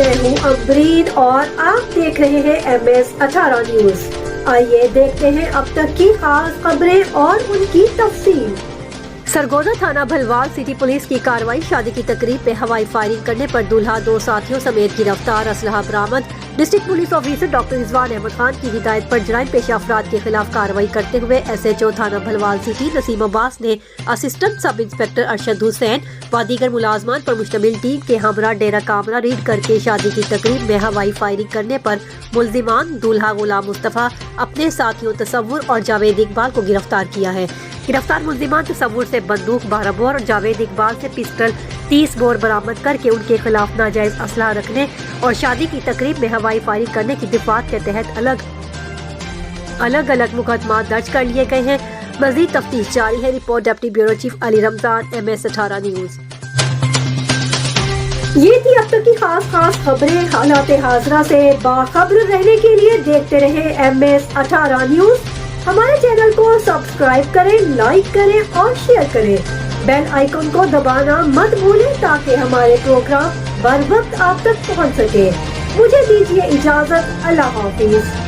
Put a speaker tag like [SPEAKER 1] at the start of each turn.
[SPEAKER 1] میں ہوں امبرین اور آپ دیکھ رہے ہیں MS18 نیوز۔ آئیے دیکھتے ہیں اب تک کی خاص خبریں اور ان کی تفصیل۔ سرگودا تھانہ بھلوال سٹی پولیس کی کارروائی، شادی کی تقریب میں ہوائی فائرنگ کرنے پر دولہا 2 ساتھیوں سمیت گرفتار، اسلحہ برآمد۔ District police officer doctor Rizwan Ahmed Khan کی ہدایت پر جرائم پیشہ افراد کے خلاف کارروائی کرتے ہوئے SHO تھانہ بھلوال سٹی نسیم عباس نے اسسٹنٹ سب انسپکٹر ارشد حسین و دیگر ملازمان پر مشتمل ٹیم کے ہمراہ ڈیرہ کامرہ ریڈ کر کے شادی کی تقریب میں ہوائی فائرنگ کرنے پر ملزمان دولہا غلام مصطفیٰ، اپنے ساتھیوں تصور اور جاوید اقبال کو گرفتار کیا ہے۔ گرفتار ملزمان تصور سے بندوق 12 بور اور جاوید اقبال سے پسٹل 30 بور برآمد کر کے ان کے خلاف ناجائز اسلحہ رکھنے اور شادی کی تقریب میں ہوائی فائرنگ کرنے کی دفعات کے تحت الگ الگ مقدمات درج کر لیے گئے ہیں۔ مزید تفتیش جاری ہے۔ رپورٹ ڈپٹی بیورو چیف علی رمضان، MS18 نیوز۔ یہ تھی اب تک کی خاص خبریں۔ حالات حاضرہ سے باخبر رہنے کے لیے دیکھتے رہے MS18 نیوز۔ ہمارے چینل کو سبسکرائب کریں، لائک کریں اور شیئر کریں۔ بیل آئیکن کو دبانا مت بھولیں تاکہ ہمارے پروگرام بر وقت آپ تک پہنچ سکے۔ مجھے دیجیے اجازت۔ اللہ حافظ۔